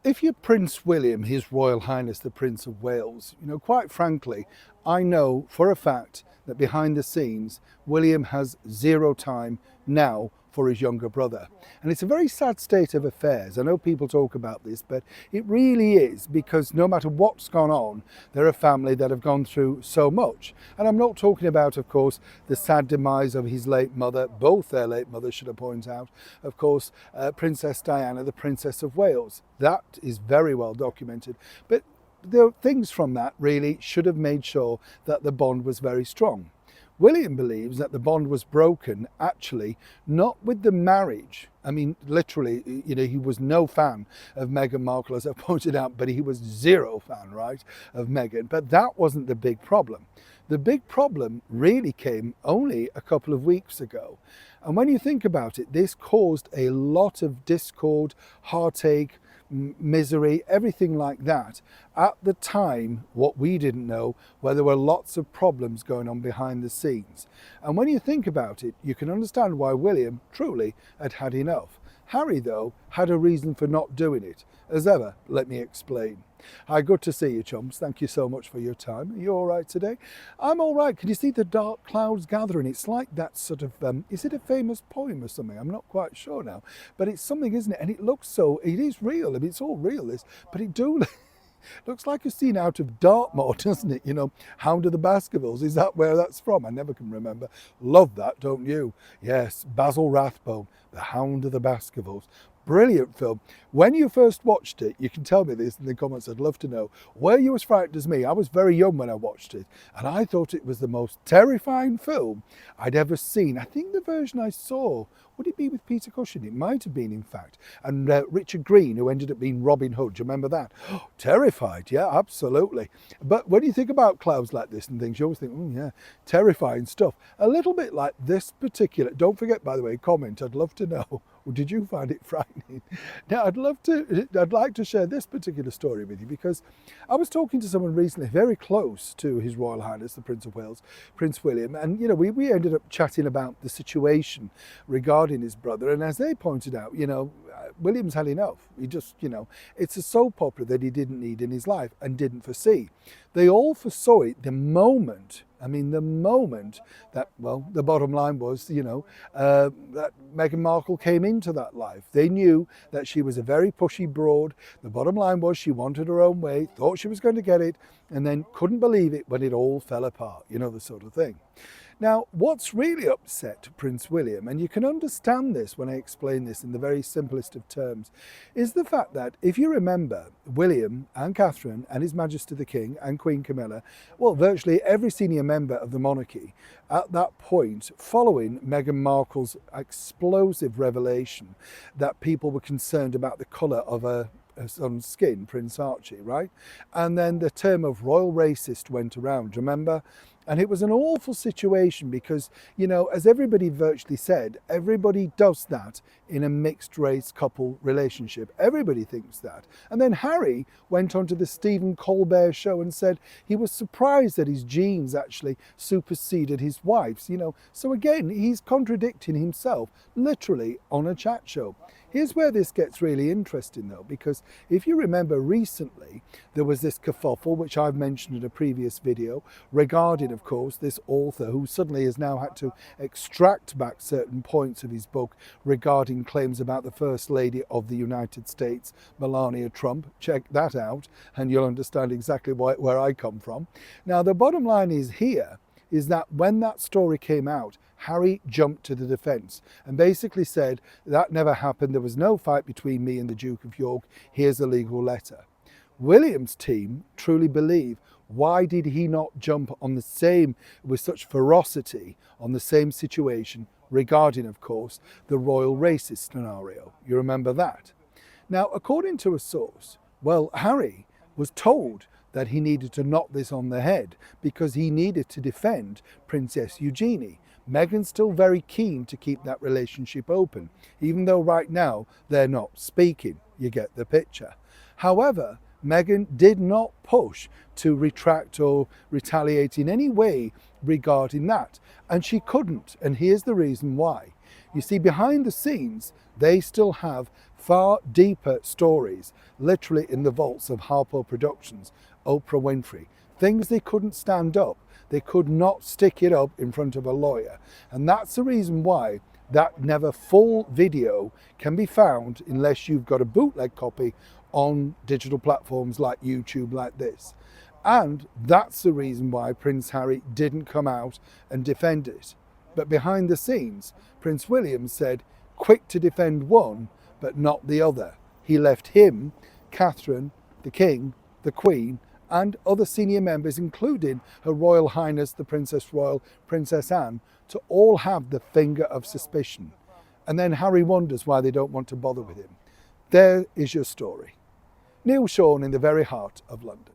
If you're Prince William, His Royal Highness the Prince of Wales, quite frankly, I know for a fact that behind the scenes, William has zero time now for his younger brother. And it's a very sad state of affairs. I know people talk about this, but it really is, because no matter what's gone on, they're a family that have gone through so much. And I'm not talking about, of course, the sad demise of his late mother, both their late mothers, should I point out, of course, Princess Diana, the Princess of Wales. That is very well documented. But the things from that really should have made sure that the bond was very strong. William believes that the bond was broken actually not with the marriage. I mean, literally, he was no fan of Meghan Markle, as I pointed out, but he was zero fan, right, of Meghan. But that wasn't the big problem. The big problem really came only a couple of weeks ago. And when you think about it, this caused a lot of discord, heartache, misery, everything like that. At the time, what we didn't know, where there were lots of problems going on behind the scenes. And when you think about it, you can understand why William truly had had enough. Harry, though, had a reason for not doing it. As ever, let me explain. Hi, good to see you, chums. Thank you so much for your time. Are you all right today? I'm all right. Can you see the dark clouds gathering? It's like that sort of, is it a famous poem or something? I'm not quite sure now. But it's something, isn't it? And it looks so, it is real. I mean, it's all real, this. But it looks like a scene out of Dartmoor, doesn't it? Hound of the Baskervilles. Is that where that's from? I never can remember. Love that, don't you? Yes, Basil Rathbone, The Hound of the Baskervilles. Brilliant film. When you first watched it, you can tell me this in the comments, I'd love to know. Were you as frightened as me? I was very young when I watched it, and I thought it was the most terrifying film I'd ever seen. I think the version I saw, would it be with Peter Cushing? It might have been, in fact. And Richard Green, who ended up being Robin Hood. Do you remember that? Oh, terrified, yeah, absolutely. But when you think about clouds like this and things, you always think, oh yeah, terrifying stuff. A little bit like this particular, don't forget, by the way, comment, I'd love to know. Or did you find it frightening? Now, I'd like to share this particular story with you, because I was talking to someone recently very close to His Royal Highness, the Prince of Wales, Prince William, and we ended up chatting about the situation regarding his brother. And as they pointed out, William's had enough. He just, it's a soap opera that he didn't need in his life and didn't foresee. They all foresaw it the moment that, well, the bottom line was, that Meghan Markle came into that life. They knew that she was a very pushy broad. The bottom line was she wanted her own way, thought she was going to get it, and then couldn't believe it when it all fell apart, the sort of thing. Now, what's really upset Prince William, and you can understand this when I explain this in the very simplest of terms, is the fact that, if you remember, William and Catherine and His Majesty the King and Queen Camilla, well, virtually every senior member of the monarchy at that point, following Meghan Markle's explosive revelation that people were concerned about the colour of her son's skin, Prince Archie, right? And then the term of royal racist went around, remember? And it was an awful situation because, as everybody virtually said, everybody does that in a mixed race couple relationship. Everybody thinks that. And then Harry went on to the Stephen Colbert show and said he was surprised that his genes actually superseded his wife's, So again, he's contradicting himself literally on a chat show. Here's where this gets really interesting, though, because if you remember recently, there was this kerfuffle, which I've mentioned in a previous video, regarding, of course, this author who suddenly has now had to extract back certain points of his book regarding claims about the First Lady of the United States, Melania Trump. Check that out, and you'll understand exactly where I come from. Now, the bottom line is that when that story came out, Harry jumped to the defence and basically said, that never happened, there was no fight between me and the Duke of York, here's a legal letter. William's team truly believe, why did he not jump on the same, with such ferocity, on the same situation regarding, of course, the royal racist scenario? You remember that? Now, according to a source, well, Harry was told that he needed to knock this on the head because he needed to defend Princess Eugenie. Meghan's still very keen to keep that relationship open, even though right now they're not speaking. You get the picture. However, Meghan did not push to retract or retaliate in any way regarding that. And she couldn't. And here's the reason why. You see, behind the scenes, they still have far deeper stories, literally in the vaults of Harpo Productions, Oprah Winfrey, things they couldn't stand up. They could not stick it up in front of a lawyer. And that's the reason why that never full video can be found unless you've got a bootleg copy on digital platforms like YouTube, like this. And that's the reason why Prince Harry didn't come out and defend it. But behind the scenes, Prince William said, quick to defend one, but not the other. He left him, Catherine, the King, the Queen, and other senior members, including Her Royal Highness the Princess Royal, Princess Anne, to all have the finger of suspicion. And then Harry wonders why they don't want to bother with him. There is your story. Neil Sean in the very heart of London.